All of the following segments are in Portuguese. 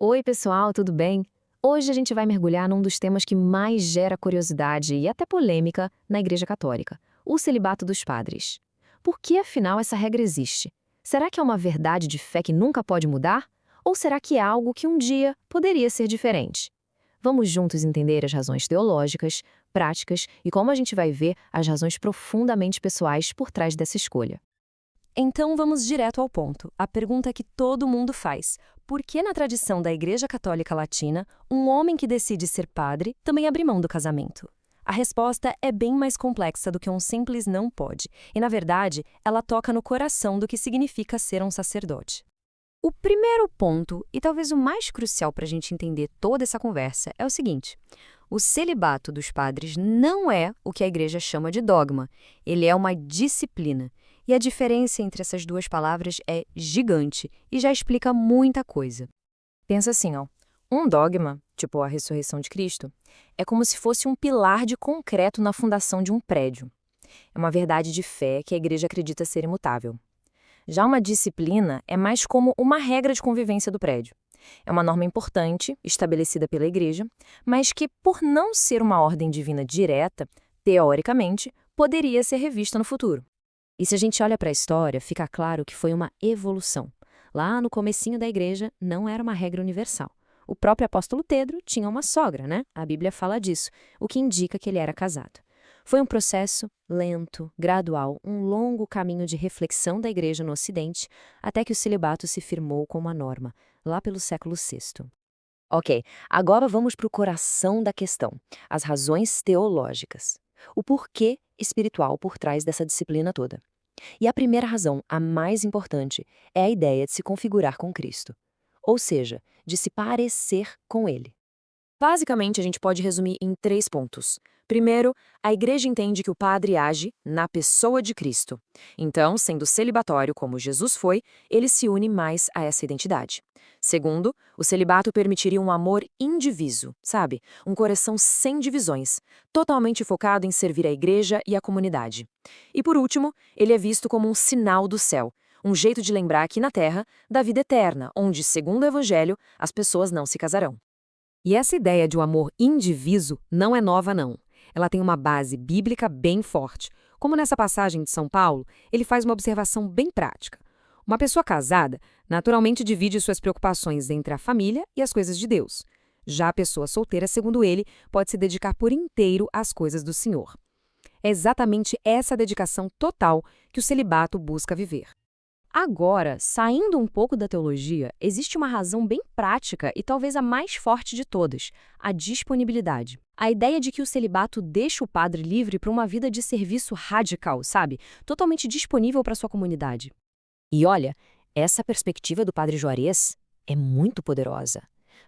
Oi, pessoal, tudo bem? Hoje a gente vai mergulhar num dos temas que mais gera curiosidade e até polêmica na Igreja Católica: o celibato dos padres. Por que, afinal, essa regra existe? Será que é uma verdade de fé que nunca pode mudar? Ou será que é algo que um dia poderia ser diferente? Vamos juntos entender as razões teológicas, práticas e, como a gente vai ver, as razões profundamente pessoais por trás dessa escolha. Então vamos direto ao ponto. A pergunta que todo mundo faz: por que na tradição da Igreja Católica Latina, um homem que decide ser padre também abre mão do casamento? A resposta é bem mais complexa do que um simples não pode, e na verdade, ela toca no coração do que significa ser um sacerdote. O primeiro ponto, e talvez o mais crucial para a gente entender toda essa conversa, é o seguinte: o celibato dos padres não é o que a igreja chama de dogma, ele é uma disciplina. E a diferença entre essas duas palavras é gigante e já explica muita coisa. Pensa assim, ó. Um dogma, tipo a ressurreição de Cristo, é como se fosse um pilar de concreto na fundação de um prédio. É uma verdade de fé que a igreja acredita ser imutável. Já uma disciplina é mais como uma regra de convivência do prédio. É uma norma importante, estabelecida pela igreja, mas que, por não ser uma ordem divina direta, teoricamente, poderia ser revista no futuro. E se a gente olha para a história, fica claro que foi uma evolução. Lá no comecinho da igreja, não era uma regra universal. O próprio apóstolo Pedro tinha uma sogra, né? A Bíblia fala disso, o que indica que ele era casado. Foi um processo lento, gradual, um longo caminho de reflexão da igreja no Ocidente, até que o celibato se firmou como a norma, lá pelo século VI. Ok, agora vamos para o coração da questão, as razões teológicas. O porquê espiritual por trás dessa disciplina toda. E a primeira razão, a mais importante, é a ideia de se configurar com Cristo. Ou seja, de se parecer com Ele. Basicamente, a gente pode resumir em 3 pontos. Primeiro, a igreja entende que o padre age na pessoa de Cristo. Então, sendo celibatório como Jesus foi, ele se une mais a essa identidade. Segundo, o celibato permitiria um amor indiviso, sabe? Um coração sem divisões, totalmente focado em servir a igreja e a comunidade. E por último, ele é visto como um sinal do céu, um jeito de lembrar aqui na terra da vida eterna, onde, segundo o Evangelho, as pessoas não se casarão. E essa ideia de um amor indiviso não é nova, não. Ela tem uma base bíblica bem forte. Como nessa passagem de São Paulo, ele faz uma observação bem prática. Uma pessoa casada, naturalmente divide suas preocupações entre a família e as coisas de Deus. Já a pessoa solteira, segundo ele, pode se dedicar por inteiro às coisas do Senhor. É exatamente essa dedicação total que o celibato busca viver. Agora, saindo um pouco da teologia, existe uma razão bem prática e talvez a mais forte de todas: a disponibilidade. A ideia de que o celibato deixa o padre livre para uma vida de serviço radical, sabe? Totalmente disponível para sua comunidade. E olha, essa perspectiva do padre Juarez é muito poderosa.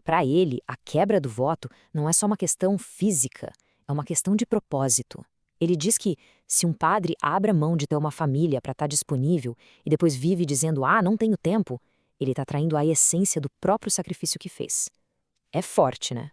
Para ele, a quebra do voto não é só uma questão física, é uma questão de propósito. Ele diz que, se um padre abre a mão de ter uma família para estar disponível e depois vive dizendo, não tenho tempo, ele está traindo a essência do próprio sacrifício que fez. É forte, né?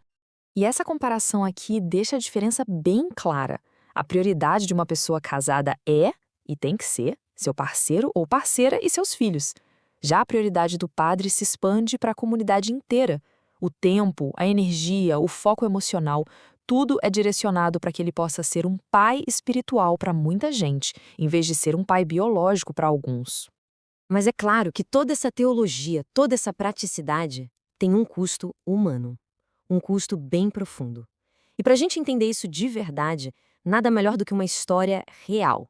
E essa comparação aqui deixa a diferença bem clara. A prioridade de uma pessoa casada é, e tem que ser, seu parceiro ou parceira e seus filhos. Já a prioridade do padre se expande para a comunidade inteira. O tempo, a energia, o foco emocional, tudo é direcionado para que ele possa ser um pai espiritual para muita gente, em vez de ser um pai biológico para alguns. Mas é claro que toda essa teologia, toda essa praticidade tem um custo humano, um custo bem profundo. E para a gente entender isso de verdade, nada melhor do que uma história real.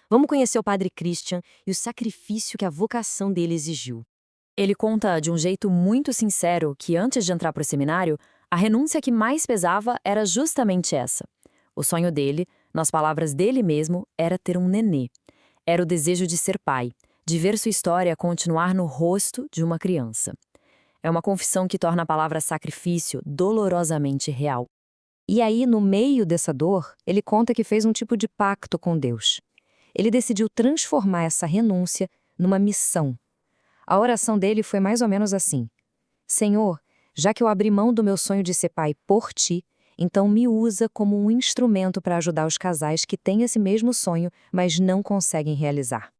Vamos conhecer o Padre Christian e o sacrifício que a vocação dele exigiu. Ele conta de um jeito muito sincero que, antes de entrar para o seminário, a renúncia que mais pesava era justamente essa. O sonho dele, nas palavras dele mesmo, era ter um nenê. Era o desejo de ser pai, de ver sua história continuar no rosto de uma criança. É uma confissão que torna a palavra sacrifício dolorosamente real. E aí, no meio dessa dor, ele conta que fez um tipo de pacto com Deus. Ele decidiu transformar essa renúncia numa missão. A oração dele foi mais ou menos assim: Senhor, já que eu abri mão do meu sonho de ser pai por ti, então me usa como um instrumento para ajudar os casais que têm esse mesmo sonho, mas não conseguem realizar.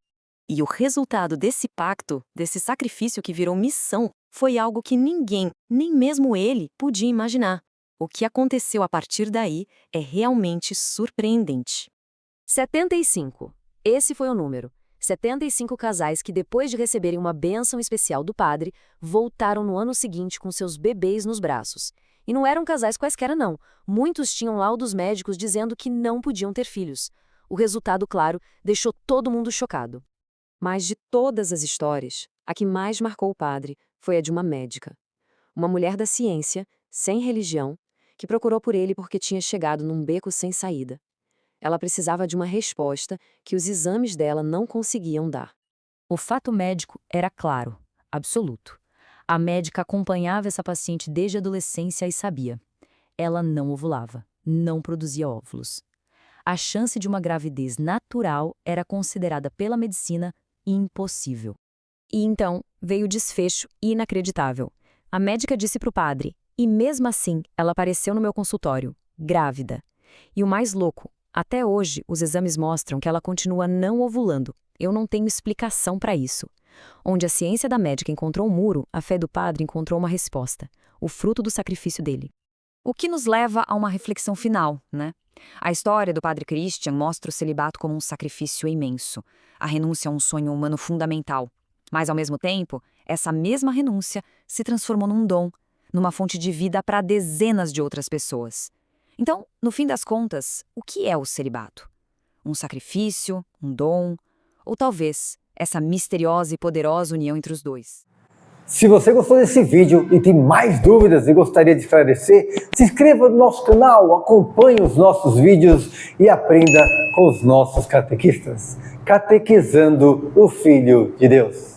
E o resultado desse pacto, desse sacrifício que virou missão, foi algo que ninguém, nem mesmo ele, podia imaginar. O que aconteceu a partir daí é realmente surpreendente. 75. Esse foi o número. 75 casais que, depois de receberem uma bênção especial do padre, voltaram no ano seguinte com seus bebês nos braços. E não eram casais quaisquer, não. Muitos tinham laudos médicos dizendo que não podiam ter filhos. O resultado, claro, deixou todo mundo chocado. Mas de todas as histórias, a que mais marcou o padre foi a de uma médica. Uma mulher da ciência, sem religião, que procurou por ele porque tinha chegado num beco sem saída. Ela precisava de uma resposta que os exames dela não conseguiam dar. O fato médico era claro, absoluto. A médica acompanhava essa paciente desde a adolescência e sabia. Ela não ovulava, não produzia óvulos. A chance de uma gravidez natural era considerada pela medicina impossível. E então veio o desfecho inacreditável. A médica disse para o padre, e mesmo assim ela apareceu no meu consultório, grávida. E o mais louco, até hoje os exames mostram que ela continua não ovulando. Eu não tenho explicação para isso. Onde a ciência da médica encontrou um muro, a fé do padre encontrou uma resposta, o fruto do sacrifício dele. O que nos leva a uma reflexão final, né? A história do padre Christian mostra o celibato como um sacrifício imenso, a renúncia a um sonho humano fundamental. Mas, ao mesmo tempo, essa mesma renúncia se transformou num dom, numa fonte de vida para dezenas de outras pessoas. Então, no fim das contas, o que é o celibato? Um sacrifício, um dom, ou talvez essa misteriosa e poderosa união entre os dois? Se você gostou desse vídeo e tem mais dúvidas e gostaria de esclarecer, se inscreva no nosso canal, acompanhe os nossos vídeos e aprenda com os nossos catequistas. Catequizando o Filho de Deus.